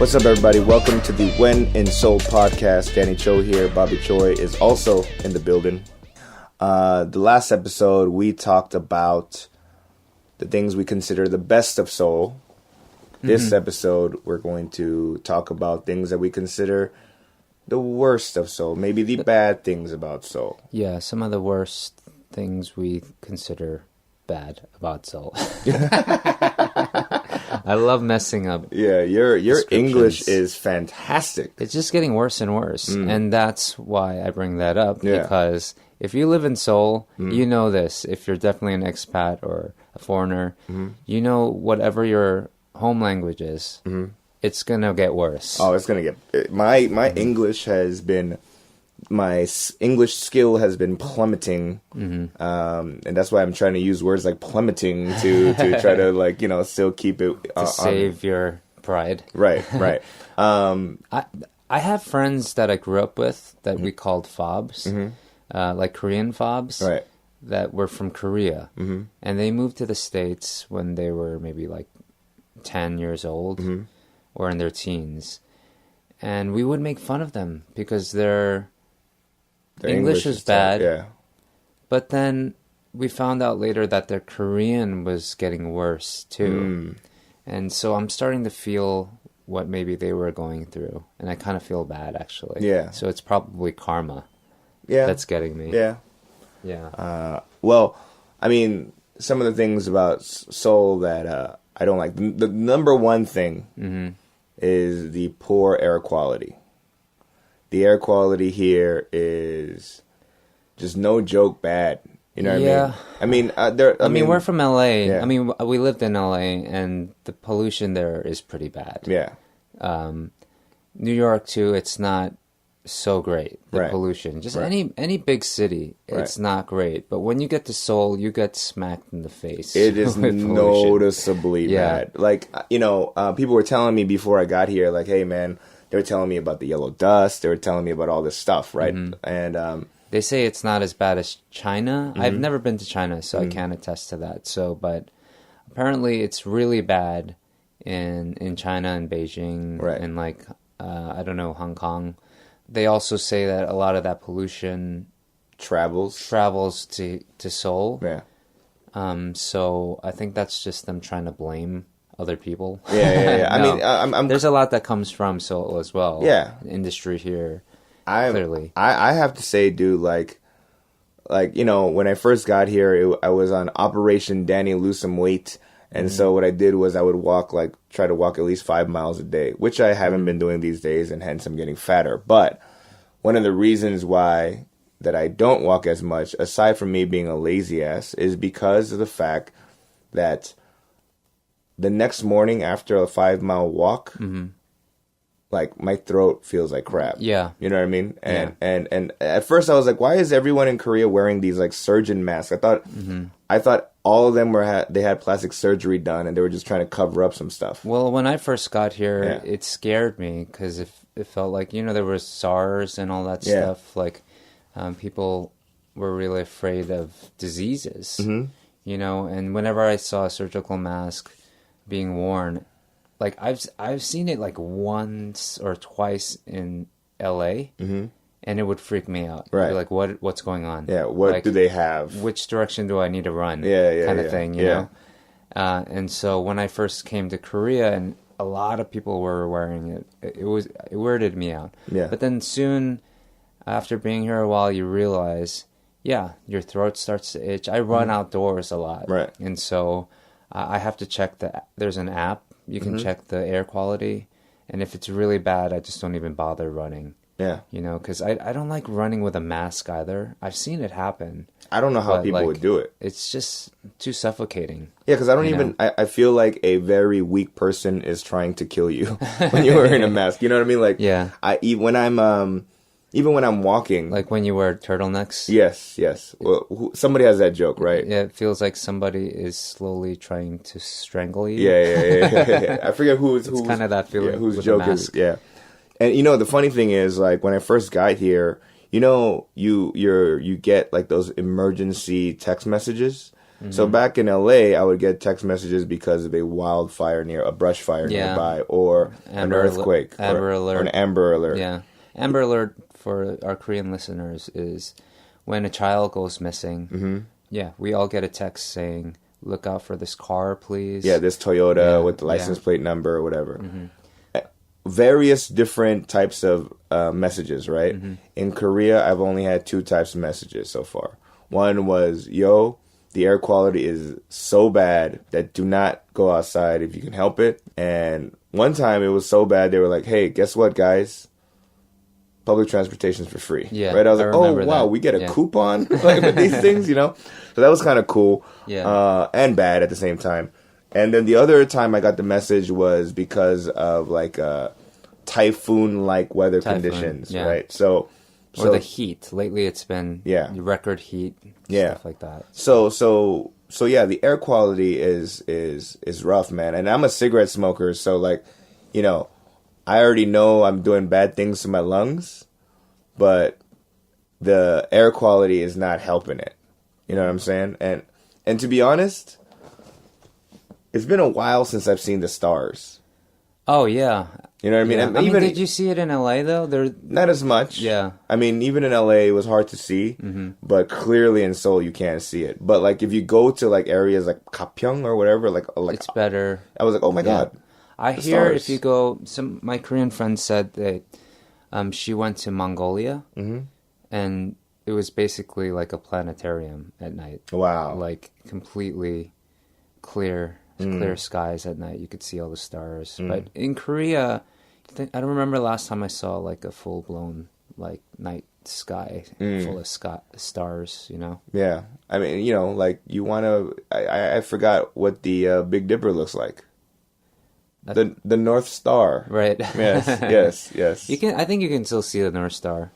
What's up, everybody? Welcome to the When in Seoul podcast. Danny Cho here. Bobby Choi is also in the building. The last episode, we talked about the things we consider the best of Seoul. This episode, we're going to talk about things that we consider the worst of Seoul. Maybe the bad things about Seoul. Yeah, some of the worst things we consider bad about Seoul. I love messing up. Yeah, your English is fantastic. It's just getting worse and worse. And that's why I bring that up. Yeah. Because if you live in Seoul, you know this. If you're definitely an expat or a foreigner, you know whatever your home language is, it's going to get worse. Oh, it's going to get... My English has been... My English skill has been plummeting, and that's why I'm trying to use words like plummeting to try to, like, you know, still keep it... to save your pride. Right. I have friends that I grew up with that we called fobs, like Korean fobs, right, that were from Korea. And they moved to the States when they were maybe like 10 years old or in their teens. And we would make fun of them because their English was bad. Yeah. But then we found out later that their Korean was getting worse too. And so I'm starting to feel what maybe they were going through. And I kind of feel bad, actually. Yeah. So it's probably karma that's getting me. Yeah. Well, I mean, some of the things about Seoul that I don't like. The number one thing is the poor air quality. The air quality here is just no joke bad. You know what I mean? I mean, we're from LA. Yeah. I mean, we lived in LA, and the pollution there is pretty bad. Yeah. New York too. It's not so great. The pollution. Just any big city, it's not great. But when you get to Seoul, you get smacked in the face. It is noticeably bad. Like, you know, people were telling me before I got here, like, hey man. They were telling me about the yellow dust. They were telling me about all this stuff, right? And they say it's not as bad as China. I've never been to China, so I can't attest to that. So, but apparently it's really bad in China and Beijing and like I don't know, Hong Kong. They also say that a lot of that pollution travels to Seoul. Yeah. So I think that's just them trying to blame other people. Yeah. No. I mean, there's a lot that comes from Seoul as well. Yeah. Industry here, clearly. I have to say, dude, like, you know, when I first got here, I was on Operation Danny Lose Some Weight. And so what I did was I would try to walk at least 5 miles a day, which I haven't been doing these days, and hence I'm getting fatter. But one of the reasons why that I don't walk as much, aside from me being a lazy ass, is because of the fact that the next morning after a 5-mile walk, like my throat feels like crap. Yeah. You know what I mean? And at first I was like, why is everyone in Korea wearing these like surgeon masks? I thought all of them they had plastic surgery done and they were just trying to cover up some stuff. Well, when I first got here, it scared me because it felt like, you know, there was SARS and all that stuff. Like people were really afraid of diseases, you know, and whenever I saw a surgical mask being worn, like I've seen it like once or twice in LA, and it would freak me out. Right, like what's going on? Yeah, what like, do they have? Which direction do I need to run? Kind of thing, you know. And so when I first came to Korea, and a lot of people were wearing it, it weirded me out. Yeah. But then soon, after being here a while, you realize, your throat starts to itch. I run outdoors a lot, right, and so I have to check there's an app. You can check the air quality. And if it's really bad, I just don't even bother running. Yeah. You know, because I don't like running with a mask either. I've seen it happen. I don't know how people would do it. It's just too suffocating. Yeah, because I don't even... I feel like a very weak person is trying to kill you when you're wearing a mask. You know what I mean? Like, even when I'm walking... Like when you wear turtlenecks? Yes. Well, somebody has that joke, right? Yeah, it feels like somebody is slowly trying to strangle you. Yeah. I forget who's kind of that feeling whose with joke the mask. is. Yeah. And, you know, the funny thing is, like, when I first got here, you know, you get, like, those emergency text messages. So back in LA, I would get text messages because of a wildfire a brush fire nearby, or an earthquake, Amber Alert. or an Amber Alert. Yeah. Amber Alert, for our Korean listeners, is when a child goes missing. Yeah, we all get a text saying, look out for this car, please. Yeah, this Toyota with the license plate number or whatever. Various different types of messages, right? In Korea, I've only had 2 types of messages so far. One was, yo, the air quality is so bad that do not go outside if you can help it. And one time it was so bad, they were like, hey, guess what, guys? Public transportation is for free. Yeah, right? I was like, oh, wow, that. we get a coupon like with these things, you know? So that was kind of cool and bad at the same time. And then the other time I got the message was because of like typhoon-like weather conditions, right? So or the heat. Lately, it's been record heat, stuff like that. So yeah, the air quality is rough, man. And I'm a cigarette smoker, so like, you know, I already know I'm doing bad things to my lungs, but the air quality is not helping it. You know what I'm saying? And to be honest, it's been a while since I've seen the stars. Oh yeah. You know what I mean? Yeah. I mean, did you see it in LA though? Not as much. Yeah. I mean, even in LA, it was hard to see, but clearly in Seoul, you can't see it. But like, if you go to like areas like Gapyeong or whatever, like it's better. I was like, oh my god. I hear stars. If you go, my Korean friend said that she went to Mongolia, and it was basically like a planetarium at night. Wow. Like completely clear skies at night. You could see all the stars. But in Korea, I don't remember last time I saw like a full blown like night sky full of stars. You know? Yeah. I mean, you know, like you want to. I forgot what the Big Dipper looks like. The North Star. Right. Yes. You can. I think you can still see the North Star.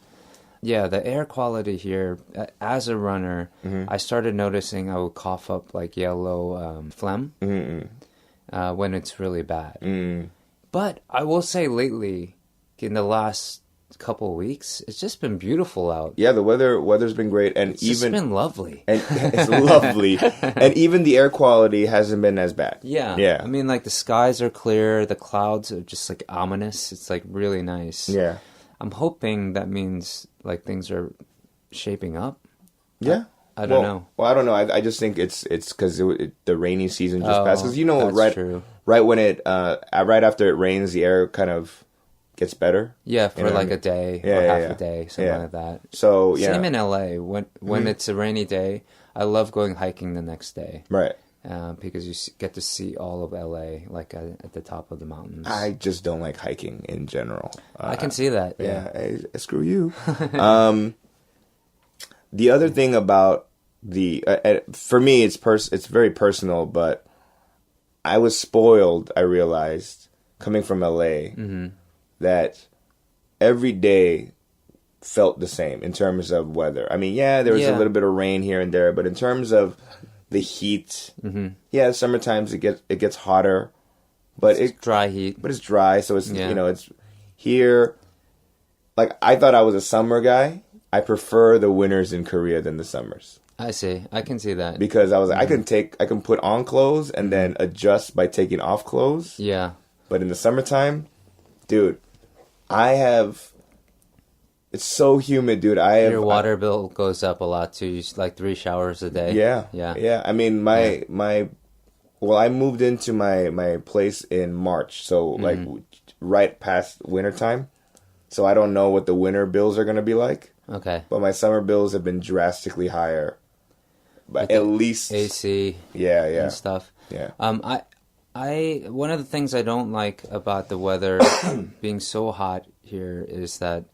Yeah, the air quality here, as a runner, I started noticing I would cough up like yellow phlegm when it's really bad. But I will say lately, in the last couple of weeks, it's just been beautiful out. Yeah, the weather's been great, and it's been lovely. And it's lovely, and even the air quality hasn't been as bad. Yeah. I mean, like the skies are clear, the clouds are just like ominous. It's like really nice. Yeah. I'm hoping that means like things are shaping up. Yeah. I don't know. Well, I don't know. I just think it's because the rainy season just passed. Because true. right when right after it rains, the air kind of gets better. Yeah, for like a day or half a day, something like that. So yeah. Same in LA. When it's a rainy day, I love going hiking the next day. Right. Because you get to see all of LA, like at the top of the mountains. I just don't like hiking in general. I can see that. Yeah, screw you. The other thing about for me, it's very personal, but I was spoiled. I realized coming from LA that every day felt the same in terms of weather. I mean, there was a little bit of rain here and there, but in terms of the heat, summertimes it gets hotter, but it's dry heat. But it's dry, so it's it's here. Like I thought I was a summer guy. I prefer the winters in Korea than the summers. I see. I can see that because I was like, I can put on clothes and then adjust by taking off clothes. Yeah. But in the summertime, dude, it's so humid, dude. Your water bill goes up a lot too. You like 3 showers a day. Yeah. I mean, I moved into my place in March, so like right past wintertime. So I don't know what the winter bills are going to be like. Okay. But my summer bills have been drastically higher. But at least AC. And stuff. Yeah. I one of the things I don't like about the weather being so hot here is that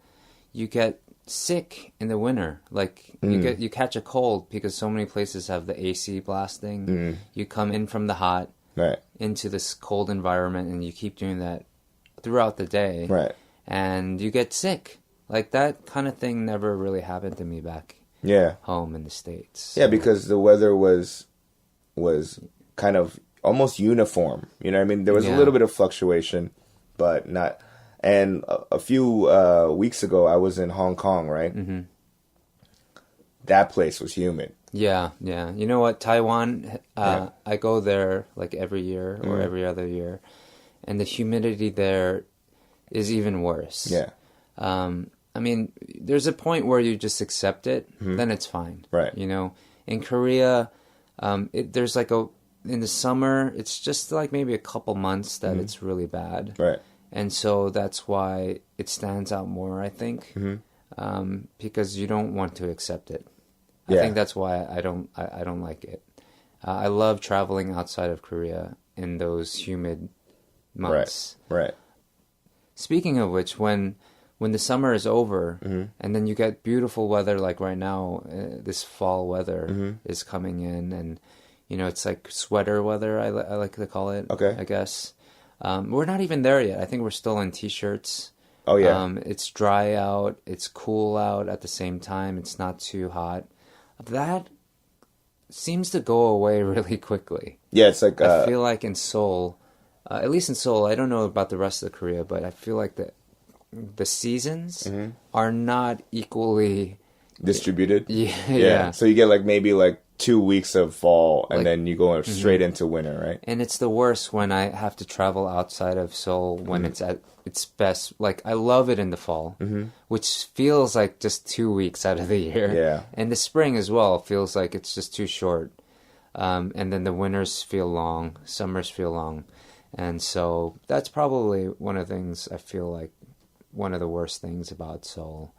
you get sick in the winter. Like you catch a cold because so many places have the AC blasting. You come in from the hot into this cold environment, and you keep doing that throughout the day. Right. And you get sick. Like that kind of thing never really happened to me back home in the States. Yeah, because the weather was kind of almost uniform. You know what I mean? There was a little bit of fluctuation, but not. And a few weeks ago, I was in Hong Kong, right? That place was humid. Yeah. You know what? Taiwan, I go there like every year or every other year, and the humidity there is even worse. Yeah. I mean, there's a point where you just accept it, then it's fine. Right. You know, in Korea, there's like in the summer, it's just like maybe a couple months that it's really bad. Right. And so that's why it stands out more, I think, because you don't want to accept it. I think that's why I don't like it. I love traveling outside of Korea in those humid months. Right. Speaking of which, when the summer is over and then you get beautiful weather like right now, this fall weather is coming in, and you know it's like sweater weather. I like to call it. Okay. I guess we're not even there yet. I think we're still in t-shirts. Oh yeah. It's dry out. It's cool out at the same time. It's not too hot. That seems to go away really quickly. Yeah, it's like I feel like in Seoul, at least in Seoul, I don't know about the rest of Korea, but I feel like the seasons are not equally distributed. Yeah. So you get like maybe like 2 weeks of fall, and then you go straight into winter, right? And it's the worst when I have to travel outside of Seoul when it's at its best. Like, I love it in the fall, which feels like just 2 weeks out of the year. Yeah. And the spring as well feels like it's just too short. And then the winters feel long, summers feel long. And so that's probably one of the things I feel like one of the worst things about Seoul.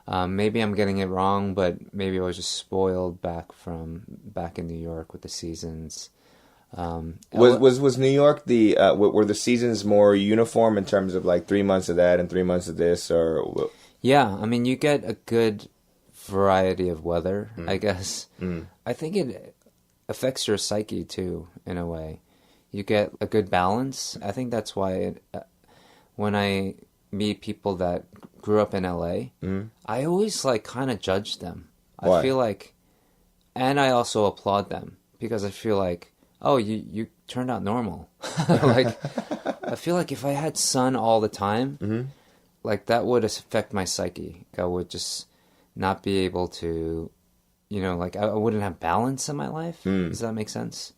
Maybe I'm getting it wrong, but maybe I was just spoiled back in New York with the seasons. Was New York were the seasons more uniform in terms of like 3 months of that and 3 months of this, or? Yeah, I mean you get a good variety of weather, I guess. I think it affects your psyche too in a way. You get a good balance. I think that's why when I meet people that grew up in LA, I always like kind of judge them. Why? I feel like, and I also applaud them because I feel like, oh, you turned out normal. Like, I feel like if I had sun all the time, like that would affect my psyche. I would just not be able to, you know, like I wouldn't have balance in my life. Does that make sense?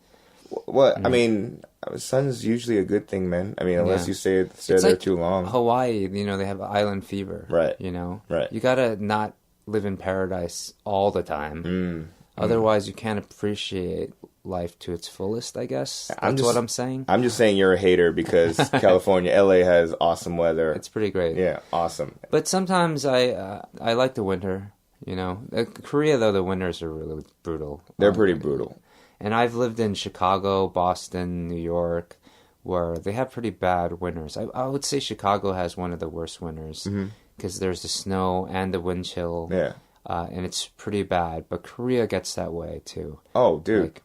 Well, I mean, sun's usually a good thing, man. I mean, unless you stay there like too long. Hawaii, you know, they have island fever. Right. You know? Right. You gotta not live in paradise all the time. Otherwise, you can't appreciate life to its fullest, I guess. That's what I'm saying. I'm just saying you're a hater because California, LA has awesome weather. It's pretty great. Yeah, awesome. But sometimes I like the winter, you know. Korea, though, the winters are really brutal. They're pretty brutal. And I've lived in Chicago, Boston, New York, where they have pretty bad winters. I would say Chicago has one of the worst winters because there's the snow and the wind chill. Yeah. And it's pretty bad. But Korea gets that way, too. Oh, dude.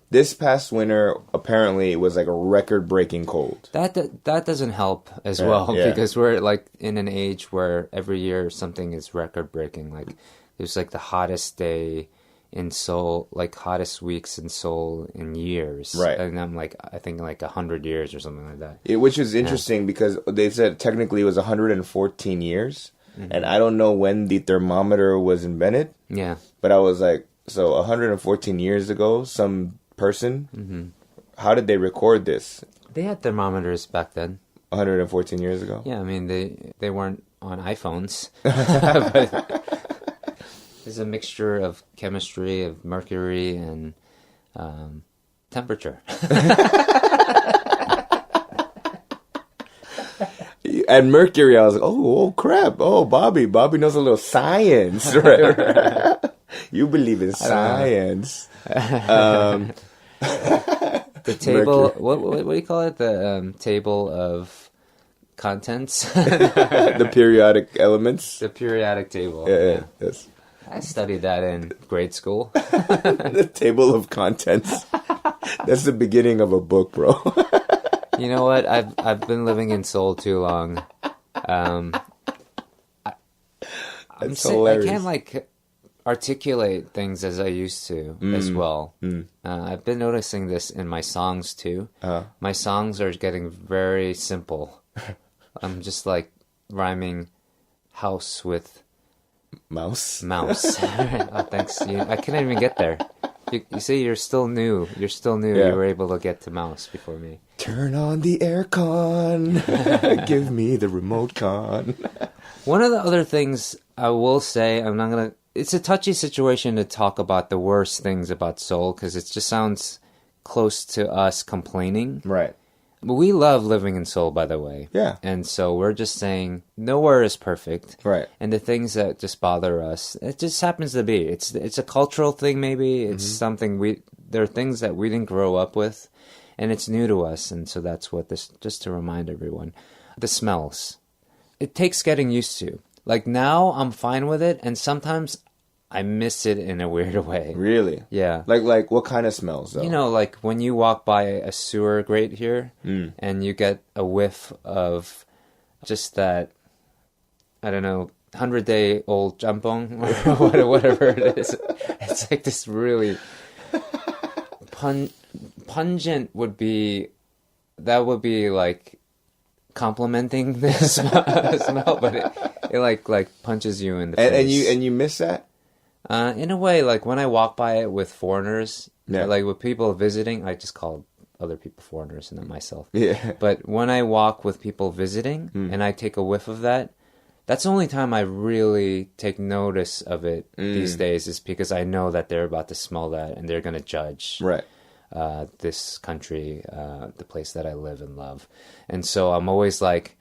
This past winter, apparently, it was like a record-breaking cold. That doesn't help as well because we're like in an age where every year something is record-breaking. Like, there's like the hottest day in Seoul, like hottest weeks in Seoul in years. Right. And I'm like, I think like 100 years or something like that. Which is interesting because they said technically it was 114 years. And I don't know when the thermometer was invented. Yeah. But I was like, so 114 years ago, some person, how did they record this? They had thermometers back then. 114 years ago? Yeah, I mean, they weren't on iPhones. But it's a mixture of chemistry, of mercury, and temperature. And mercury, I was like, oh crap. Oh, Bobby knows a little science. Right? You believe in science. The table, what do you call it? The table of contents? The periodic elements? The periodic table. Yeah. Yes. I studied that in grade school. The table of contents. That's the beginning of a book, bro. You know what? I've been living in Seoul too long. That's hilarious. I can't like articulate things as I used to as well. I've been noticing this in my songs too. My songs are getting very simple. I'm just like rhyming house with Mouse. Oh, thanks. I couldn't even get there. You see, you're still new. Yeah. You were able to get to mouse before me. Turn on the aircon. Give me the remote con. One of the other things I will say, it's a touchy situation to talk about the worst things about Seoul because it just sounds close to us complaining. Right. But we love living in Seoul, by the way. Yeah. And so we're just saying nowhere is perfect. Right. And the things that just bother us, it just happens to be. It's a cultural thing, maybe. It's something there are things that we didn't grow up with, and it's new to us. And so that's what just to remind everyone. The smells. It takes getting used to. Like now, I'm fine with it, and sometimes I miss it in a weird way. Really? Yeah. Like what kind of smells, though? You know, like when you walk by a sewer grate here and you get a whiff of just that, I don't know, 100-day-old jjampong or whatever it is. It's like this really pungent would be like complimenting the smell, but it like punches you in the face. And you miss that? In a way, like when I walk by it with foreigners, Yeah. like with people visiting, I just call other people foreigners and not myself. Yeah. But when I walk with people visiting and I take a whiff of that, that's the only time I really take notice of it these days is because I know that they're about to smell that and they're going to judge Right. this country, the place that I live and love. And so I'm always like,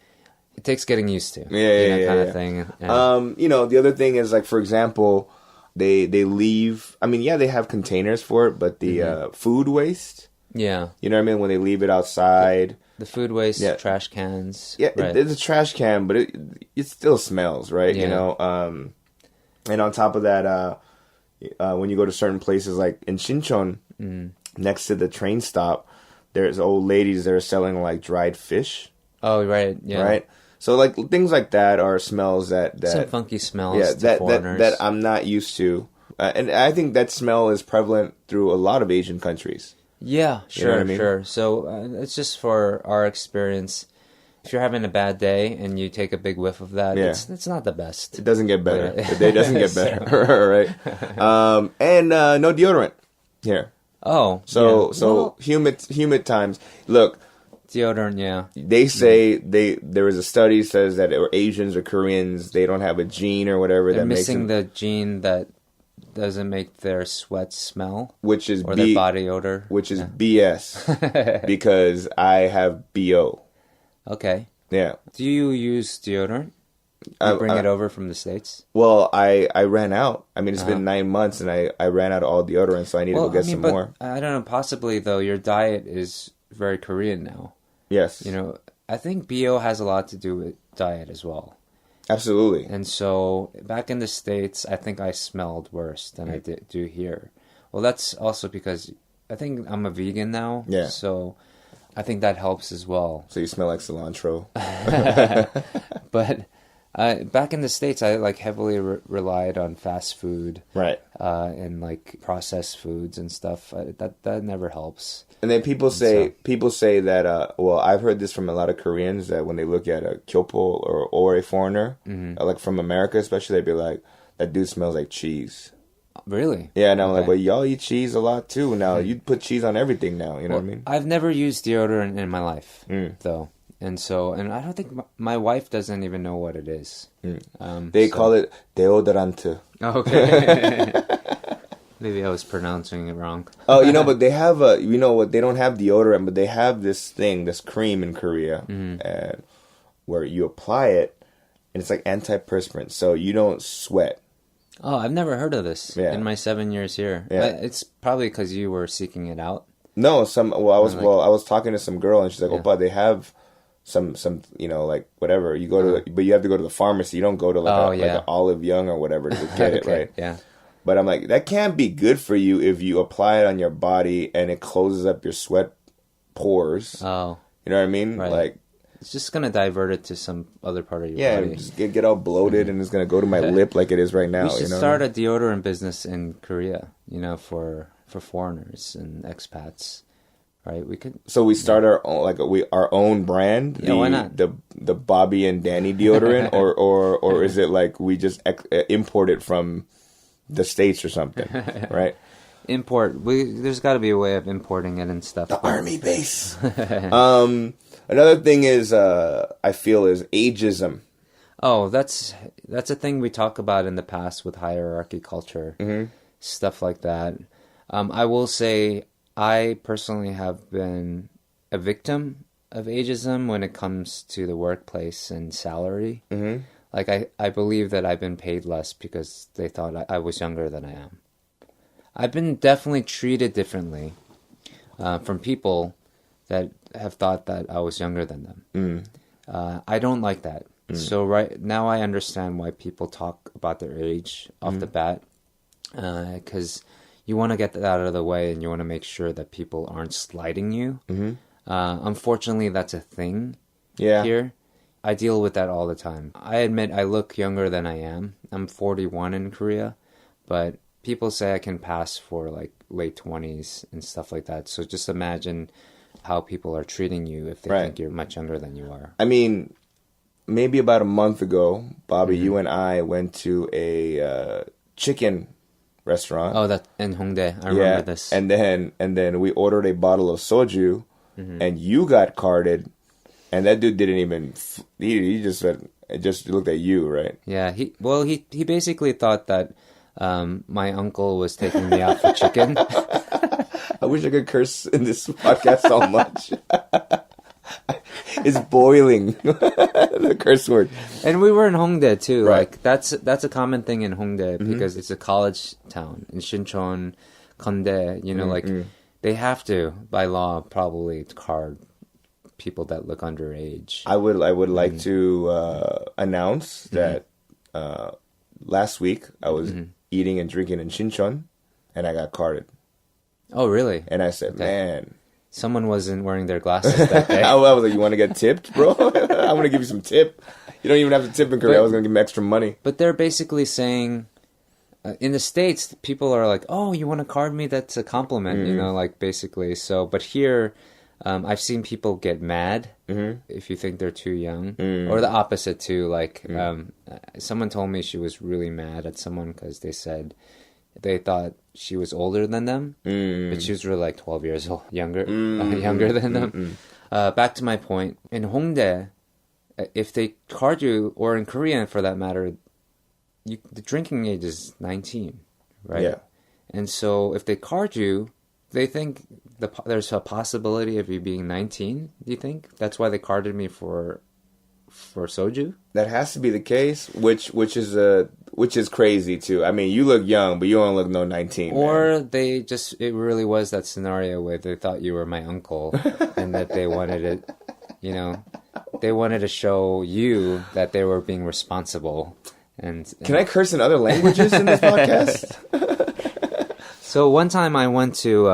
it takes getting used to. Kind of thing. And, the other thing is like, for example, they leave, they have containers for it, but the food waste, yeah. you know what I mean? When they leave it outside. The food waste, trash cans. Yeah, right. It's a trash can, but it still smells, right? Yeah. You know? And on top of that, when you go to certain places like in Shincheon, next to the train stop, there's old ladies that are selling like dried fish. Oh, right. Yeah. Right? So like things like that are smells that some funky smells to foreigners. that I'm not used to. And I think that smell is prevalent through a lot of Asian countries. Yeah, sure, You know what I mean? sure. So it's just for our experience. If you're having a bad day and you take a big whiff of that, it's not the best. It doesn't get better. Yeah. The day doesn't get better, right? And no deodorant here. Oh, So well, humid times. Look, deodorant, yeah. they say there was a study says that Asians or Koreans, they don't have a gene or whatever They're that makes missing them, the gene that doesn't make their sweat smell, which is their body odor, which is BS because I have BO. Okay. Yeah. Do you use deodorant? You bring it over from the States? Well, I ran out. It's been 9 months and I ran out of all deodorant, so I need to go get some more. I don't know, possibly though, your diet is very Korean now. Yes. You know, I think BO has a lot to do with diet as well. Absolutely. And so back in the States, I think I smelled worse than I do here. Well, that's also because I think I'm a vegan now. Yeah. So I think that helps as well. So you smell like cilantro. But back in the States, I like heavily relied on fast food. Right. And like processed foods and stuff. That never helps. And then people say that I've heard this from a lot of Koreans that when they look at a kyopo or a foreigner, like from America especially, they'd be like, that dude smells like cheese. Really? Yeah, and I'm like, well, y'all eat cheese a lot too. Now you put cheese on everything now. You know what I mean? I've never used deodorant in my life though, and I don't think my wife doesn't even know what it is. They call it deodorant. Okay. Maybe I was pronouncing it wrong. Oh, but they have they don't have deodorant, but they have this cream in Korea, and where you apply it, and it's like antiperspirant, so you don't sweat. Oh, I've never heard of this in my 7 years here. Yeah. It's probably because you were seeking it out. No, I was talking to some girl, and she's like, "Opa, they have some like whatever. You go to, but you have to go to the pharmacy. You don't go to like an Olive Young or whatever to get it, right?" Yeah. But I'm like, that can't be good for you if you apply it on your body and it closes up your sweat pores. Oh. You know what I mean? Right. Like, it's just going to divert it to some other part of your body. Yeah, just get all bloated and it's going to go to my lip like it is right now. We should start a deodorant business in Korea, for foreigners and expats. right? We could. So we start our own, our own brand. Yeah, why not? The Bobby and Danny deodorant, or is it like we just import it from the States or something, right? Import. There's got to be a way of importing it and stuff. The army base. Another thing is, I feel, is ageism. Oh, that's a thing we talk about in the past with hierarchy culture, stuff like that. I will say I personally have been a victim of ageism when it comes to the workplace and salary. Mm-hmm. Like I believe that I've been paid less because they thought I was younger than I am. I've been definitely treated differently from people that have thought that I was younger than them. I don't like that. So right now I understand why people talk about their age off the bat, because you want to get that out of the way and you want to make sure that people aren't slighting you. Unfortunately, that's a thing here. I deal with that all the time. I admit I look younger than I am. I'm 41 in Korea, but people say I can pass for like late 20s and stuff like that. So just imagine how people are treating you if they think you're much younger than you are. I mean, maybe about a month ago, Bobby, you and I went to a chicken restaurant. Oh, that in Hongdae. I remember this. And then we ordered a bottle of soju, and you got carded, and that dude didn't even. He just looked at you, right? Yeah. He basically thought that my uncle was taking me out for chicken. I wish I could curse in this podcast so much. It's boiling, the curse word. And we were in Hongdae too. Right. Like that's a common thing in Hongdae because it's a college town. In Sinchon, Kondae, like they have to by law probably card people that look underage. I would like to announce that last week I was eating and drinking in Sinchon, and I got carded. Oh, really? And I said, man. Someone wasn't wearing their glasses that day. I was like, you want to get tipped, bro? I'm going to give you some tip. You don't even have to tip in Korea. I was going to give them extra money. But they're basically saying, in the States, people are like, oh, you want to card me? That's a compliment, like basically. So, but here, I've seen people get mad if you think they're too young. Or the opposite too. Like, someone told me she was really mad at someone because they thought she was older than them, but she was really like 12 years old, younger than them. Back to my point, in Hongdae, if they card you, or in Korea for that matter, the drinking age is 19, right? Yeah. And so if they card you, they think there's a possibility of you being 19, do you think? That's why they carded me for soju? That has to be the case, which is crazy too. I mean, you look young, but you don't look no 19. Or man. It really was that scenario where they thought you were my uncle and that they wanted it, they wanted to show you that they were being responsible. And can I curse in other languages in this podcast? So one time I went to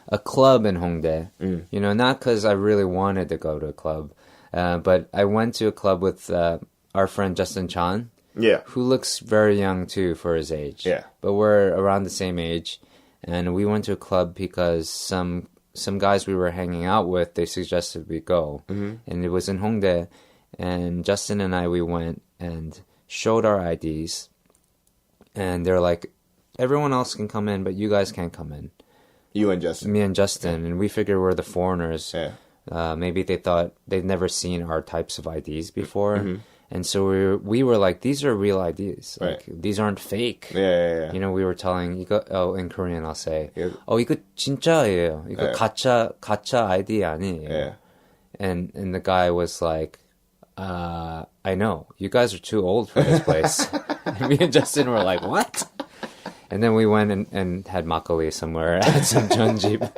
a club in Hongdae, not because I really wanted to go to a club. But I went to a club with our friend Justin Chan, who looks very young too for his age. Yeah. But we're around the same age, and we went to a club because some guys we were hanging out with, they suggested we go, and it was in Hongdae, and Justin and we went and showed our IDs, and they're like, everyone else can come in, but you guys can't come in. You and Justin. Me and Justin, and we figured we're the foreigners. Yeah. Maybe they thought they'd never seen our types of IDs before. And so we were like, these are real IDs. Like, these aren't fake. Yeah. We were telling, in Korean I'll say, 이거 진짜예요. 이거 가짜 ID 아니에요. Yeah. And the guy was like, I know. You guys are too old for this place. And me and Justin were like, what? And then we went and had makgeolli somewhere at some jeonjip.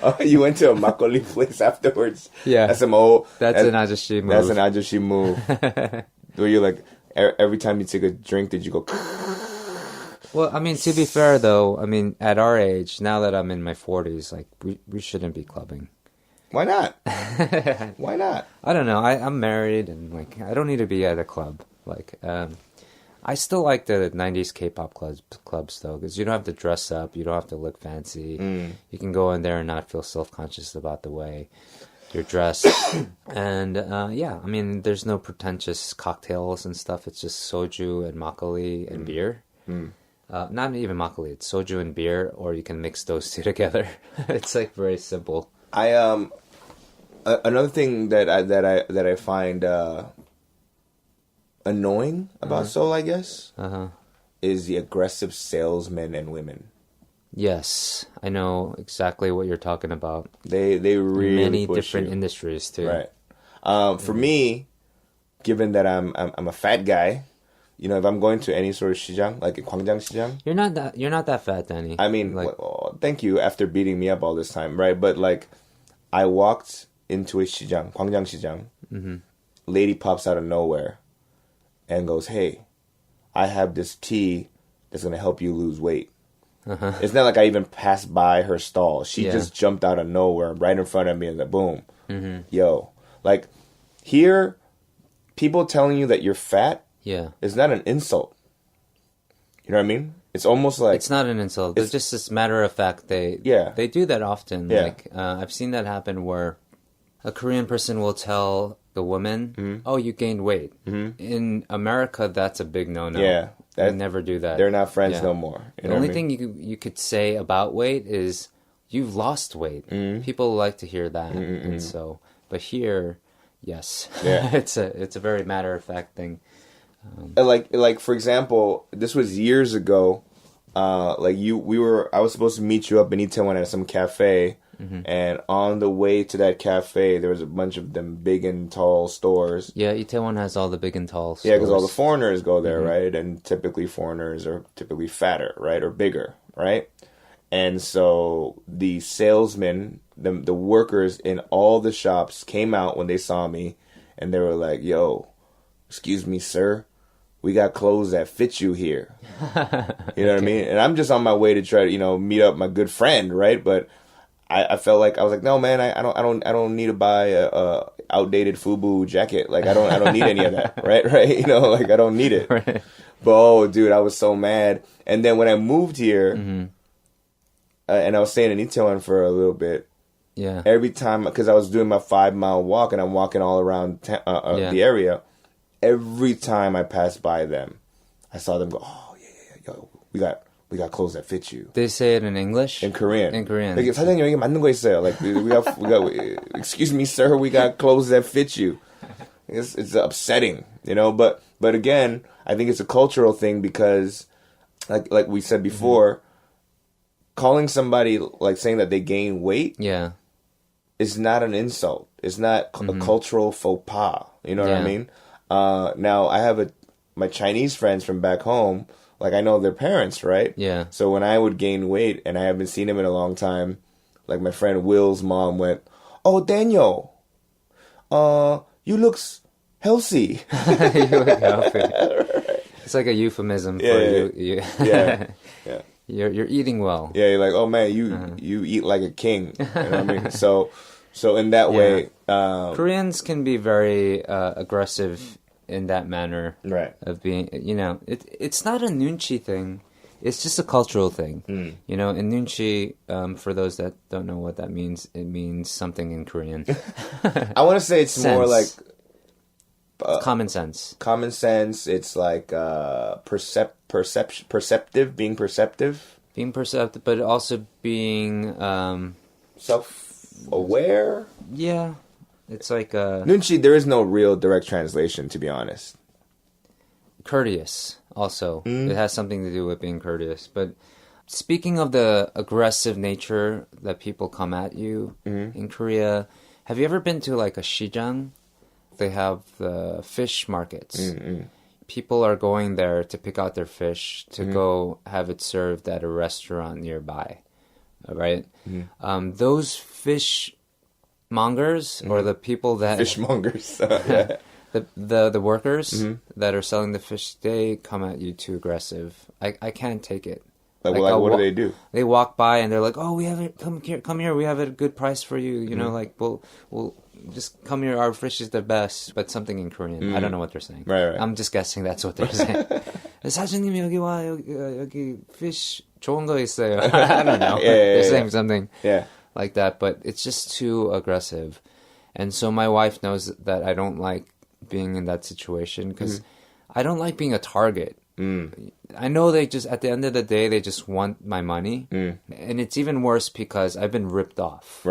Oh, you went to a makgeolli place afterwards? Yeah. That's an ajashi move. That's an ajashi move. Were you like, every time you take a drink, did you go... Well, I mean, to be fair, though, I mean, at our age, now that I'm in my 40s, like, we shouldn't be clubbing. Why not? Why not? I don't know. I'm married, and, like, I don't need to be at a club. Like, I still like the 90s K-pop clubs though, because you don't have to dress up, you don't have to look fancy. You can go in there and not feel self-conscious about the way you're dressed. And yeah, I mean, there's no pretentious cocktails and stuff. It's just soju and makgeolli and beer. Not even makgeolli, it's soju and beer, or you can mix those two together. It's like very simple. Another thing that I find annoying about Seoul, I guess, is the aggressive salesmen and women. Yes, I know exactly what you're talking about. They really many push different you. industries too. Right. For me, given that I'm a fat guy, you know, if I'm going to any sort of 시장, like a 광장 시장, you're not that fat, Danny. I mean, like, well, thank you after beating me up all this time, right? But like, I walked into a 시장, 광장 시장. Lady pops out of nowhere and goes, "Hey, I have this tea that's gonna help you lose weight." It's not like I even passed by her stall. She just jumped out of nowhere right in front of me and like, boom. Yo. Like, here, people telling you that you're fat is not an insult. You know what I mean? It's almost like... It's not an insult. It's just this matter of fact. They do that often. Yeah. Like, I've seen that happen where a Korean person will tell the woman, "Oh, you gained weight." In America, that's a big no-no. Yeah. They never do that. They're not friends no more. The only thing you could say about weight is you've lost weight. People like to hear that, and so. But here, yes, it's a very matter of fact thing. Like for example, this was years ago. I was supposed to meet you up in Itaewon at some cafe. And on the way to that cafe, there was a bunch of them big and tall stores. Yeah, Itaewon has all the big and tall stores. Yeah, because all the foreigners go there, right? And typically foreigners are typically fatter, right? Or bigger, right? And so the salesmen, the workers in all the shops came out when they saw me. And they were like, "Yo, excuse me, sir. We got clothes that fit you here." You know what I mean? And I'm just on my way to try to, meet up my good friend, right? But... I felt like I was like, no man, I don't need to buy a outdated FUBU jacket. Like I don't need any of that, right? Like I don't need it. Right. But oh, dude, I was so mad. And then when I moved here, and I was staying in Itaewon for a little bit. Yeah. Every time, because I was doing my 5-mile walk and I'm walking all around the area. Every time I passed by them, I saw them go, "Oh yeah, yo, we got clothes that fit you." They say it in English? In Korean. In Korean. Like, 사장님, 이게 맞는 거 있어요. Like, we got, excuse me, sir, we got clothes that fit you. It's upsetting, but again, I think it's a cultural thing because, like we said before, calling somebody, like, saying that they gain weight is not an insult. It's not a cultural faux pas. You know what I mean? Now, I have my Chinese friends from back home. Like, I know their parents, right? Yeah. So when I would gain weight, and I haven't seen him in a long time, like my friend Will's mom went, "Oh, Daniel, you look healthy." You look healthy. It's like a euphemism for you. Yeah. You're eating well. Yeah, you're like, "Oh man, you eat like a king." You know what I mean? So in that way, Koreans can be very aggressive in that manner, right? Of being, it's not a nunchi thing. It's just a cultural thing. And nunchi, for those that don't know what that means, it means something in Korean. I want to say it's more like common sense. Common sense. It's like perceptive, being perceptive. Being perceptive, but also being self-aware. Yeah. It's like nunchi, there is no real direct translation, to be honest. Courteous, also. It has something to do with being courteous. But speaking of the aggressive nature that people come at you in Korea, have you ever been to like a 시장? They have the fish markets. People are going there to pick out their fish to go have it served at a restaurant nearby, right? Those fish mongers or the people that fishmongers, the workers that are selling the fish, they come at you too aggressive. I can't take it. Like what do they do? They walk by and they're like, "Oh, we have it. Come here. We have it a good price for you. Like we'll just come here. Our fish is the best." But something in Korean, I don't know what they're saying. Right. I'm just guessing that's what they're saying. 사장님 여기 와 여기 fish 좋은 거 있어요. I don't know. They're saying something like that, but it's just too aggressive. And so my wife knows that I don't like being in that situation because I don't like being a target. I know they just, at the end of the day, they just want my money. And it's even worse because I've been ripped off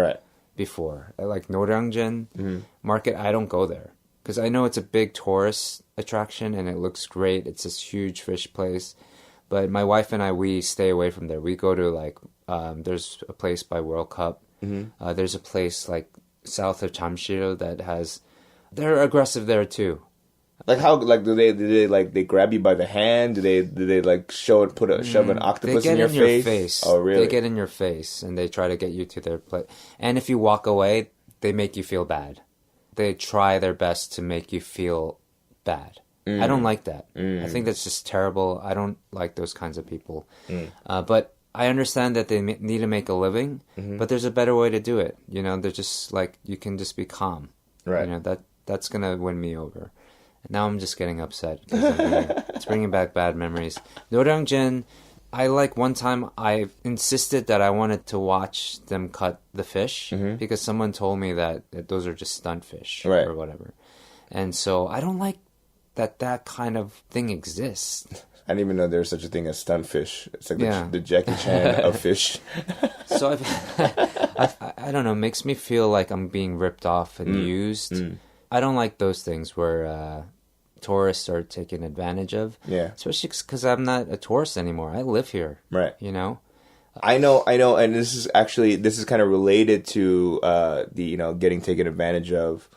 before. Like Noryangjeon market, I don't go there. Because I know it's a big tourist attraction and it looks great. It's this huge fish place. But my wife and I, we stay away from there. We go to like, there's a place by World Cup. There's a place like south of Jamsil that has, they're aggressive there too. Like how? Like do they like they grab you by the hand? Do they like shove an octopus in your face? Oh, really? They get in your face and they try to get you to their place. And if you walk away, they make you feel bad. They try their best to make you feel bad. I don't like that. I think that's just terrible. I don't like those kinds of people. But I understand that they need to make a living, but there's a better way to do it. You know, they're just like you can just be calm. Right. You know that's gonna win me over. Now I'm just getting upset. It's bringing back bad memories. Noryangjeon, I like one time I insisted that I wanted to watch them cut the fish because someone told me that those are just stunt fish or whatever. And so I don't like that kind of thing exists. I didn't even know there was such a thing as stunt fish. It's like the Jackie Chan of fish. So I don't know, it makes me feel like I'm being ripped off and used. I don't like those things where tourists are taken advantage of. Yeah. Especially because I'm not a tourist anymore. I live here. Right. You know? I know. And this is kind of related to the, getting taken advantage of.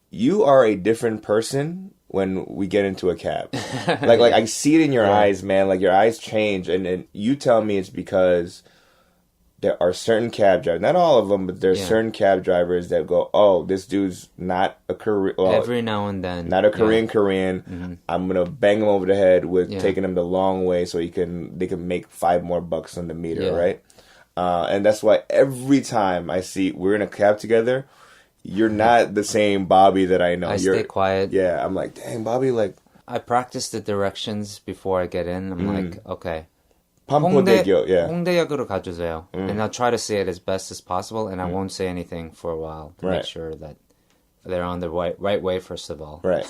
You are a different person when we get into a cab. like I see it in your eyes, man. Like your eyes change. And you tell me it's because there are certain cab drivers, not all of them, but there's certain cab drivers that go, oh, this dude's not a Korean. Well, every now and then. Not a Korean. I'm going to bang him over the head with taking him the long way so they can make $5 more on the meter, right? And that's why every time I see we're in a cab together, you're not the same Bobby that I know. You're stay quiet. Yeah, I'm like, dang, Bobby, like. I practice the directions before I get in. I'm like, okay. 홍대역으로 가주세요. And I'll try to say it as best as possible, and I won't say anything for a while to make sure that they're on the right way, first of all. Right.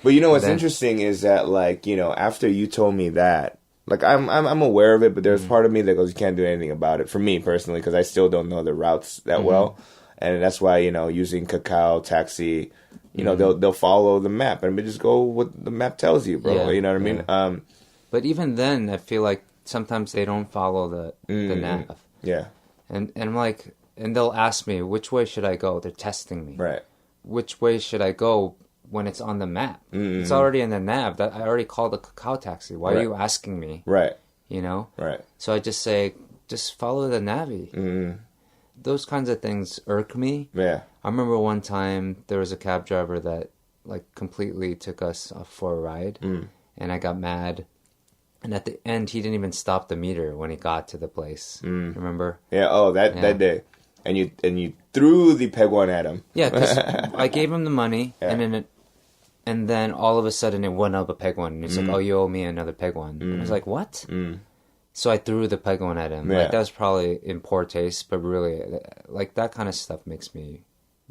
But you know what's interesting is that, like, after you told me that, like, I'm aware of it, but there's part of me that goes, you can't do anything about it. For me, personally, because I still don't know the routes that well. And that's why, using Kakao, Taxi, they'll follow the map. And we just go what the map tells you, bro. Yeah, you know what I mean? But even then, I feel like sometimes they don't follow the nav. Yeah. And I'm like, and they'll ask me, which way should I go? They're testing me. Right. Which way should I go when it's on the map? It's already in the nav. I already called the Kakao Taxi. Why are you asking me? Right. Right. So I just say, just follow the Navi. Those kinds of things irk me. Yeah. I remember one time there was a cab driver that like completely took us for a ride. And I got mad. And at the end, he didn't even stop the meter when he got to the place. Remember? Yeah. Oh, that day, and you threw the pegwan at him. Yeah, because I gave him the money, and then all of a sudden it went up a pegwan, and he's like, "Oh, you owe me another pegwan." I was like, "What?" So I threw the pegwan at him. Like that was probably in poor taste, but really, like that kind of stuff makes me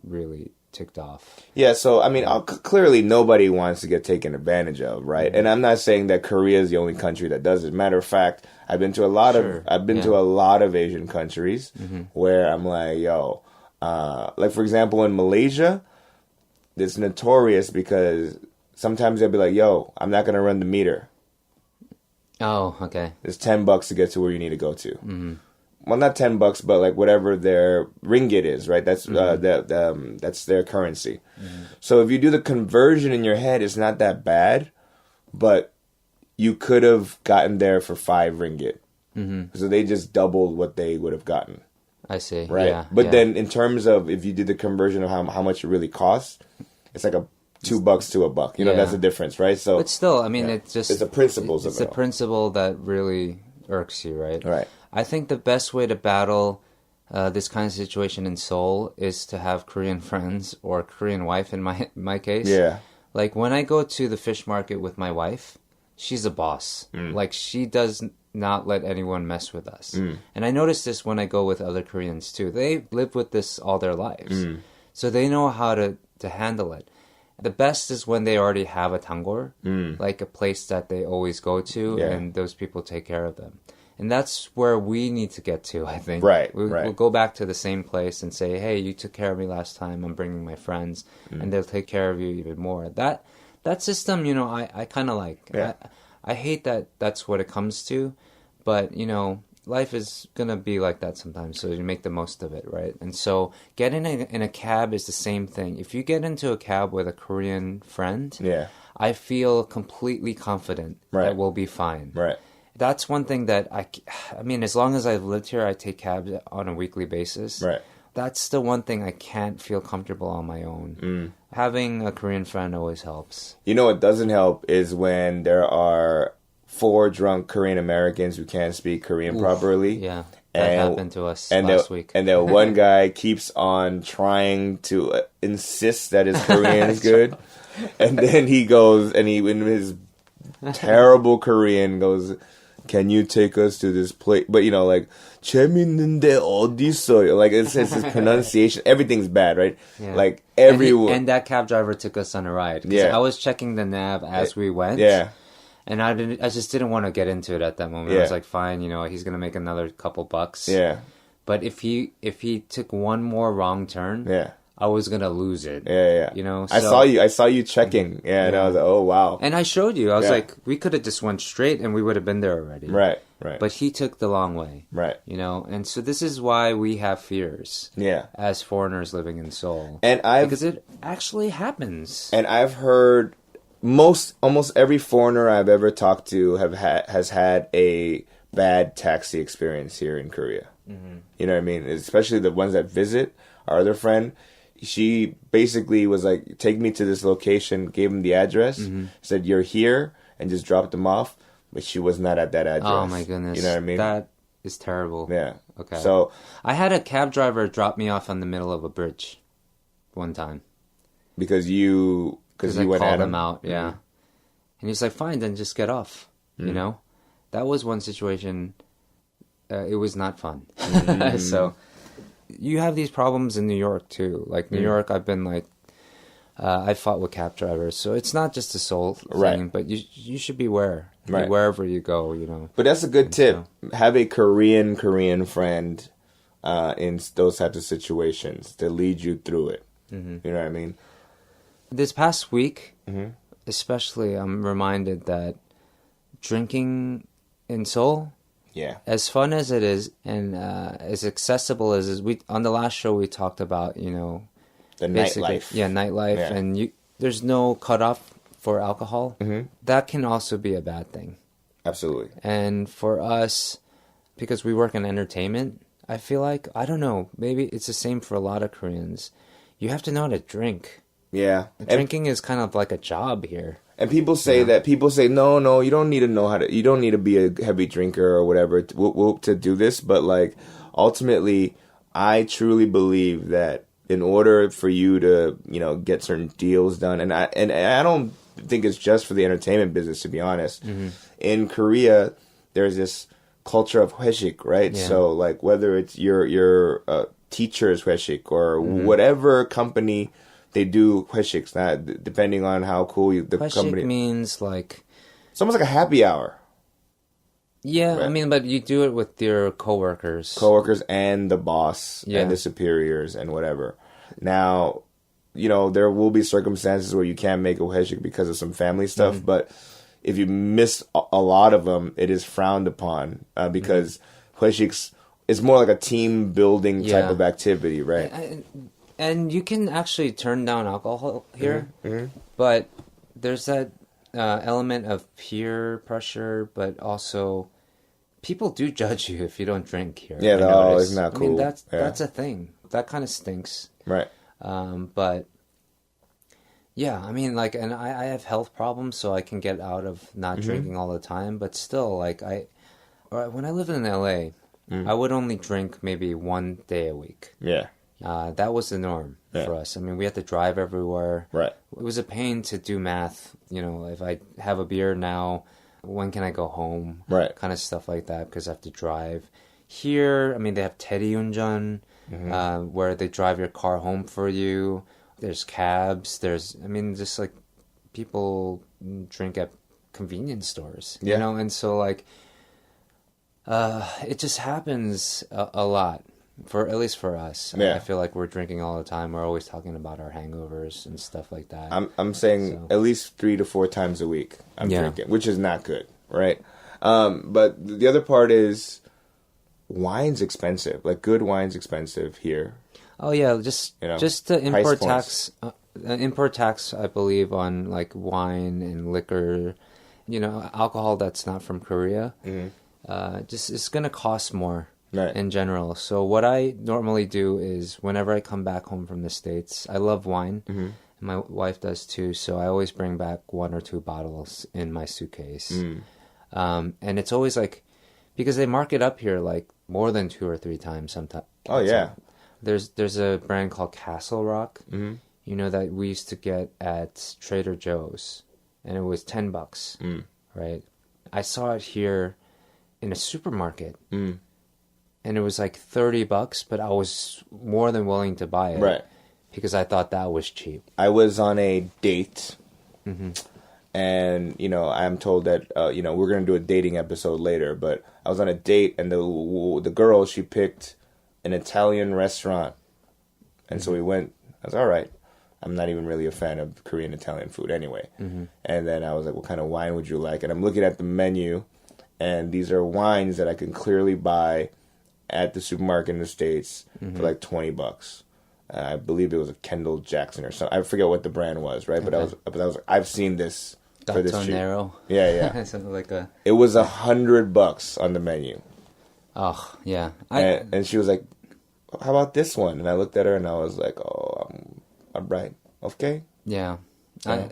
really ticked off. Yeah, so I mean, clearly nobody wants to get taken advantage of, right? And I'm not saying that Korea is the only country that does it. Matter of fact, I've been to a lot of Asian countries where I'm like, yo, like for example in Malaysia, it's notorious because sometimes they'll be like, yo, I'm not gonna run the meter. Oh, okay. It's $10 to get to where you need to go to. Well, not $10, but like whatever their ringgit is, right? That's that's their currency. So if you do the conversion in your head, it's not that bad, but you could have gotten there for 5 ringgit. So they just doubled what they would have gotten. I see. Right. Yeah, but then in terms of if you did the conversion of how much it really costs, it's like $2 to $1. That's the difference, right? So, but still, I mean, it's the principles of it. It's the principle that really irks you, right? Right. I think the best way to battle this kind of situation in Seoul is to have Korean friends or a Korean wife in my case. Yeah. Like when I go to the fish market with my wife, she's a boss. Like, she does not let anyone mess with us. And I notice this when I go with other Koreans too. They live with this all their lives. So they know how to handle it. The best is when they already have a tangor, like a place that they always go to, and those people take care of them. And that's where we need to get to, I think. We'll go back to the same place and say, hey, you took care of me last time, I'm bringing my friends, and they'll take care of you even more. That system, you know, I kind of like. I hate that that's what it comes to, but, you know, life is going to be like that sometimes, so you make the most of it, right? And so getting in a cab is the same thing. If you get into a cab with a Korean friend, I feel completely confident that we'll be fine. That's one thing that I mean, as long as I've lived here, I take cabs on a weekly basis. That's the one thing I can't feel comfortable on my own. Having a Korean friend always helps. You know what doesn't help is when there are 4 drunk Korean Americans who can't speak Korean properly. Yeah, that happened to us last week. And then one guy keeps on trying to insist that his Korean is good. And then he goes, and he, in his terrible Korean, goes, can you take us to this place? But, you know, like, 재밌는데 어디서? Like, it's his pronunciation. Everything's bad, right? Like, everyone. And that cab driver took us on a ride. I was checking the nav as we went. And I just didn't want to get into it at that moment. I was like, fine, you know, he's going to make another couple bucks. But if he took one more wrong turn, I was going to lose it. You know, so, I saw you checking. And I was like, oh, wow. And I showed you. I was like, we could have just went straight and we would have been there already. Right. But he took the long way. You know, and so this is why we have fears. As foreigners living in Seoul. Because it actually happens. And I've heard almost every foreigner I've ever talked to has had a bad taxi experience here in Korea. You know what I mean? Especially the ones that visit. Our other friend, she basically was like, take me to this location, gave him the address, said, you're here, and just dropped him off. But she was not at that address. Oh, my goodness. You know what I mean? That is terrible. Okay. So I had a cab driver drop me off in the middle of a bridge one time. Because you went called at him out, And he's like, fine, then just get off. You know? That was one situation. It was not fun. So you have these problems in New York, too. Like, New York, I've been like, I fought with cab drivers. So it's not just a Seoul thing, but you should beware. Wherever you go, you know. But that's a good tip. Have a Korean friend in those types of situations to lead you through it. You know what I mean? This past week, especially, I'm reminded that drinking in Seoul, as fun as it is and as accessible as is, on the last show we talked about, you know, the nightlife. Nightlife, and there's no cutoff for alcohol. That can also be a bad thing. Absolutely. And for us, because we work in entertainment, I feel like, I don't know, maybe it's the same for a lot of Koreans. You have to know how to drink. Drinking is kind of like a job here. And people say no, you don't need to know you don't need to be a heavy drinker or whatever to do this. But like, ultimately, I truly believe that in order for you to, you know, get certain deals done, and I don't think it's just for the entertainment business, to be honest. In Korea, there's this culture of 회식, right? So like, whether it's your teacher's 회식 or whatever company, they do 회식s, depending on how cool the company. 회식 means like, it's almost like a happy hour. Right? I mean, but you do it with your coworkers and the boss and the superiors and whatever. Now, you know, there will be circumstances where you can't make a 회식 because of some family stuff, but if you miss a lot of them, it is frowned upon because 회식s is more like a team building type of activity, right? And you can actually turn down alcohol here, but there's that element of peer pressure, but also people do judge you if you don't drink here. It's not cool. I mean, that's a thing. That kind of stinks. Right. But yeah, I mean, like, and I have health problems, so I can get out of not drinking all the time. But still, like, when I lived in LA, I would only drink maybe one day a week. That was the norm for us. I mean, we had to drive everywhere. Right. It was a pain to do math. You know, if I have a beer now, when can I go home? Right. Kind of stuff like that because I have to drive. Here, I mean, they have 대리운전, where they drive your car home for you. There's cabs. Just like people drink at convenience stores, you know? And so like, it just happens a lot. At least for us. Yeah. I feel like we're drinking all the time. We're always talking about our hangovers and stuff like that. I'm saying at least 3 to 4 times a week I'm drinking, which is not good, right? But the other part is wine's expensive. Like good wine's expensive here. Oh yeah, just the import tax. Import tax, I believe, on like wine and liquor, alcohol that's not from Korea. Just it's gonna cost more. Right. In general. So what I normally do is whenever I come back home from the States, I love wine. And my wife does too. So I always bring back 1 or 2 bottles in my suitcase. And it's always like, because they mark it up here like more than 2 or 3 times sometimes. Oh, yeah. There's a brand called Castle Rock, that we used to get at Trader Joe's. And it was $10, right? I saw it here in a supermarket. And it was like $30, but I was more than willing to buy it. Right. Because I thought that was cheap. I was on a date. And, I'm told that, we're going to do a dating episode later. But I was on a date, and the girl, she picked an Italian restaurant. And so we went. I was all right. I'm not even really a fan of Korean Italian food anyway. And then I was like, what kind of wine would you like? And I'm looking at the menu, and these are wines that I can clearly buy at the supermarket in the States for like $20. I believe it was a Kendall Jackson or something. I forget what the brand was, right? Okay. But I was like, I've seen this for this cheap. Yeah. Something like a. It was $100 on the menu. Oh yeah. And she was like, "How about this one?" And I looked at her and I was like, "Oh, I'm right. Okay." Yeah. Oh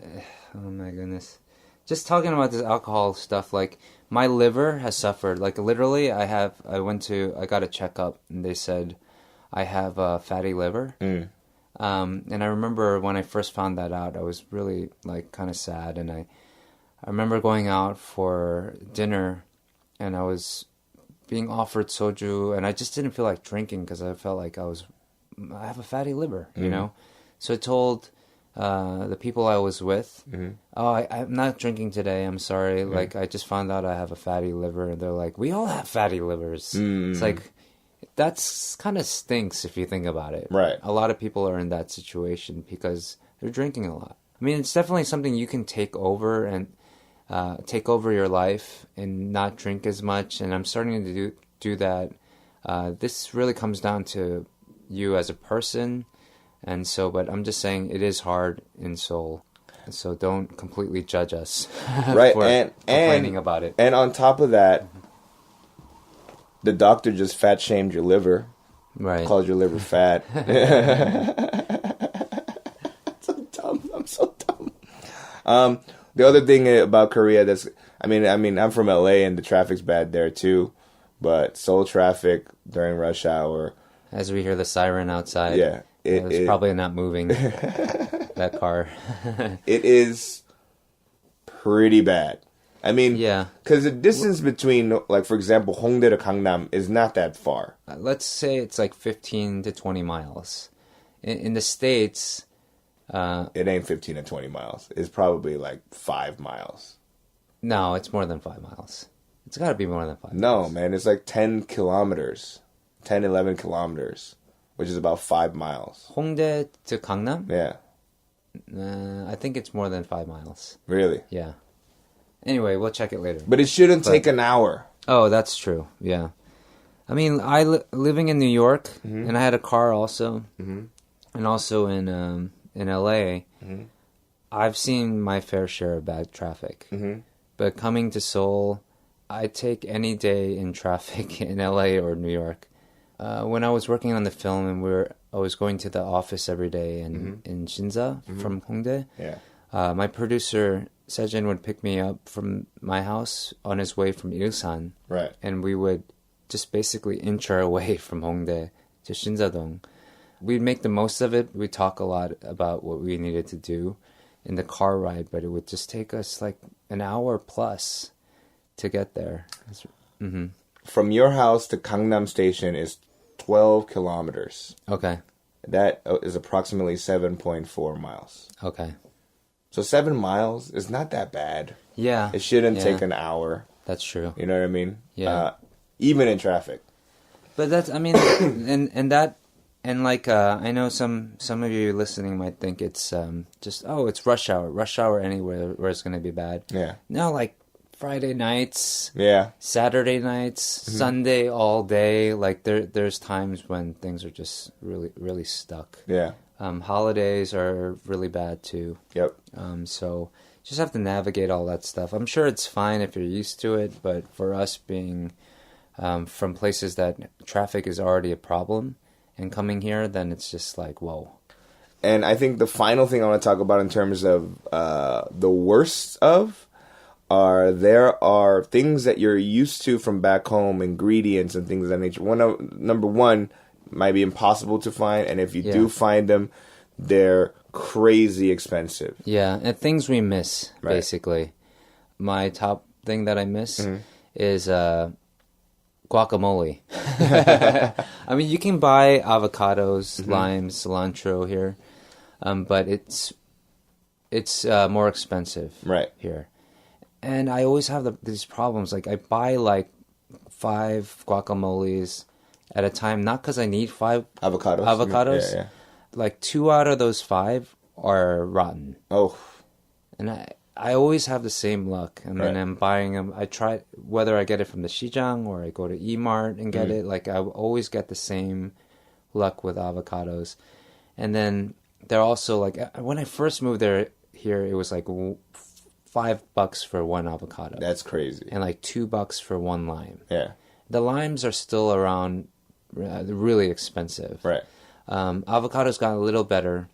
my goodness. Just talking about this alcohol stuff, like. My liver has suffered. Like literally, I got a checkup and they said I have a fatty liver. And I remember when I first found that out, I was really like kind of sad. And I remember going out for dinner and I was being offered soju and I just didn't feel like drinking because I felt like I have a fatty liver, So I told the people I was with, I'm not drinking today, I'm sorry. Like, I just found out I have a fatty liver. And they're like, we all have fatty livers. It's like, that's kind of stinks if you think about it. Right. A lot of people are in that situation because they're drinking a lot. I mean, it's definitely something you can take over and take over your life and not drink as much. And I'm starting to do that. This really comes down to you as a person. And so, but I'm just saying it is hard in Seoul. So don't completely judge us right. for complaining about it. And on top of that, the doctor just fat shamed your liver. Right. Called your liver fat. So dumb. I'm so dumb. The other thing about Korea I mean, I'm from LA and the traffic's bad there too. But Seoul traffic during rush hour. As we hear the siren outside. Yeah. It's probably not moving, that car. It is pretty bad. I mean, because the distance between, like, for example, Hongdae to Gangnam is not that far. Let's say it's like 15 to 20 miles. In the States... it ain't 15 to 20 miles. It's probably like 5 miles. No, it's more than 5 miles. It's got to be more than 5 miles. No, man, it's like 10 kilometers. 10, 11 kilometers. Which is about 5 miles. Hongdae to Gangnam? Yeah. I think it's more than 5 miles. Really? Yeah. Anyway, we'll check it later. But it shouldn't take an hour. Oh, that's true. Yeah. I mean, living in New York, and I had a car also, and also in LA, I've seen my fair share of bad traffic. But coming to Seoul, I take any day in traffic in LA or New York. When I was working on the film and I was going to the office every day in Shinsa from Hongdae, my producer Sejin would pick me up from my house on his way from Ilsan. Right. And we would just basically inch our way from Hongdae to Shinsadong. We'd make the most of it. We'd talk a lot about what we needed to do in the car ride, but it would just take us like an hour plus. to get there. From your house to Gangnam Station is 12 kilometers. Okay. That is approximately 7.4 miles. Okay. So 7 miles is not that bad. Yeah. It shouldn't take an hour. That's true. You know what I mean? Yeah. Even in traffic. But that's, I mean, and that, and like, I know some of you listening might think it's just, it's rush hour anywhere where it's going to be bad. Yeah. No, like Friday nights, Saturday nights, Sunday all day. Like there's times when things are just really, really stuck. Yeah. Holidays are really bad too. Yep. So just have to navigate all that stuff. I'm sure it's fine if you're used to it, but for us being from places that traffic is already a problem and coming here, then it's just like, whoa. And I think the final thing I want to talk about in terms of the worst of there are things that you're used to from back home, ingredients and things of that nature. Number one, might be impossible to find, and if you do find them, they're crazy expensive. Yeah, and things we miss, basically. My top thing that I miss is guacamole. I mean, you can buy avocados, limes, cilantro here, but it's more expensive here. And I always have these problems. Like, I buy like 5 guacamoles at a time, not because I need 5 avocados. Yeah. Like 2 out of those 5 are rotten. Oh. And I always have the same luck. And then I'm buying them. I try, whether I get it from the Shijang or I go to E-Mart and get it. Like, I always get the same luck with avocados. And then they're also like, when I first moved here, it was like $5 for 1 avocado. That's crazy. And like $2 for 1 lime. Yeah. The limes are still around really expensive. Right. Avocados got a little better.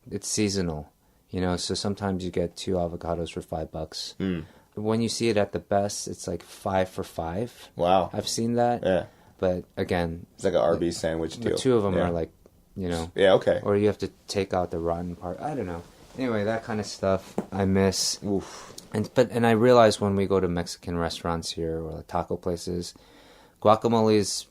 It's seasonal, so sometimes you get 2 avocados for $5. When you see it at the best, it's like 5 for 5. Wow. I've seen that. Yeah. But again, it's like an Arby's sandwich deal. The 2 of them are like, Yeah, okay. Or you have to take out the rotten part. I don't know. Anyway, that kind of stuff I miss. Oof. And I realize when we go to Mexican restaurants here or like taco places, guacamole's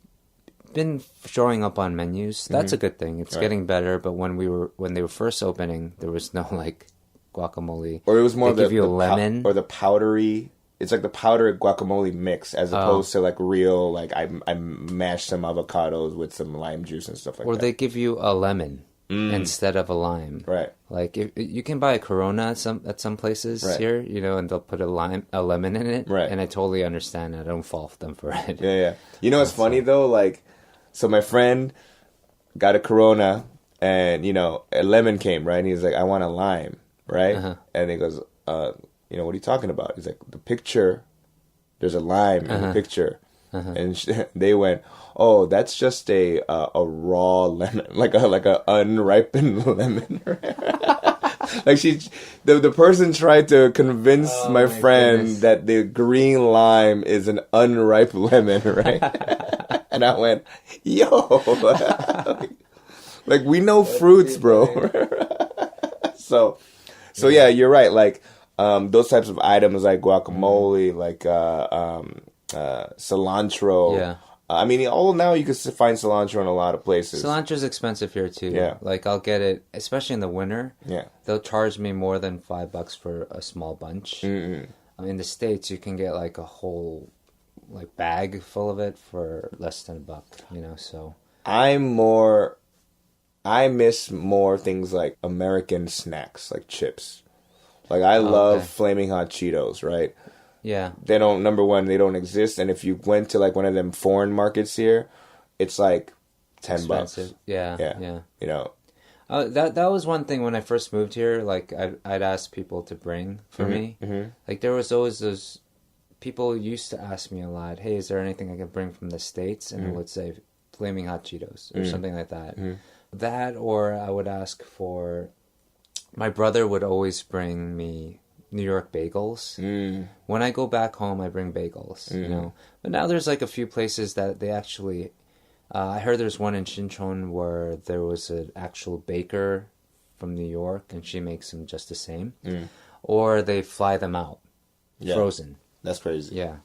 been showing up on menus. That's a good thing. It's getting better. But when they were first opening, there was no like guacamole. Or it was more give you a lemon or the powdery. It's like the powdered guacamole mix as opposed to like real like I mashed some avocados with some lime juice and stuff like that. Or they give you a lemon instead of a lime. Right. Like if you can buy a Corona at some places here, and they'll put a lemon in it. Right. And I totally understand. I don't fault them for it. Yeah. It's funny though. Like, so my friend got a Corona, and a lemon came right, and he's like, "I want a lime," right? And he goes, "What are you talking about?" He's like, "The picture. There's a lime in the picture," and they went, "Oh, that's just a raw lemon, like a unripened lemon." Like the person tried to convince my friend that the green lime is an unripe lemon, right? And I went, "Yo, like we know fruits, bro." So yeah, you're right. Like those types of items like guacamole, like cilantro. Yeah. I mean, now you can find cilantro in a lot of places. Cilantro's expensive here too. Yeah. Like I'll get it, especially in the winter. Yeah. They'll charge me more than $5 for a small bunch. In the States, you can get like a whole like bag full of it for less than $1. So I miss more things like American snacks, like chips. Like I love Flaming Hot Cheetos, right? Yeah. They don't exist, and if you went to like one of them foreign markets here, it's like $10. Yeah. That was one thing when I first moved here. Like I'd ask people to bring for me. Like there was always those people used to ask me a lot. Hey, is there anything I can bring from the States? And I would say Flaming Hot Cheetos or something like that. That, or I would ask for. My brother would always bring me New York bagels. When I go back home, I bring bagels, But now there's like a few places that they actually... I heard there's one in Shincheon where there was an actual baker from New York, and she makes them just the same. Or they fly them out, frozen. That's crazy. Yeah.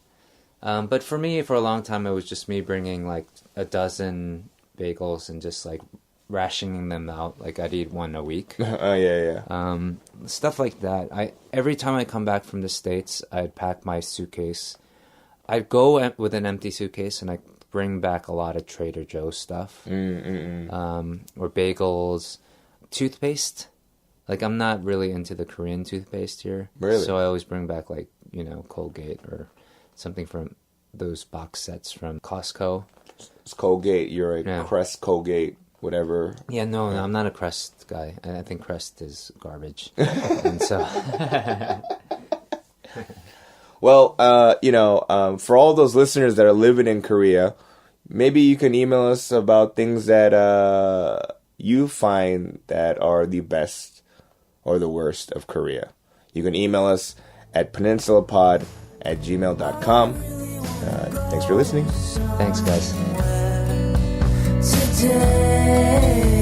But for me, for a long time, it was just me bringing like a dozen bagels and just like rationing them out. Like I'd eat one a week. Oh yeah. Stuff like that. Every time I come back from the States, I'd pack my suitcase. I'd go with an empty suitcase and I bring back a lot of Trader Joe's stuff, or bagels, toothpaste. Like I'm not really into the Korean toothpaste here, really. So I always bring back like Colgate or something from those box sets from Costco. It's Colgate. You're a Crest Colgate. Whatever. Yeah, no, I'm not a Crest guy. I think Crest is garbage. And so, well, for all those listeners that are living in Korea, maybe you can email us about things that you find that are the best or the worst of Korea. You can email us at peninsulapod@gmail.com. Thanks for listening. Thanks, guys. Today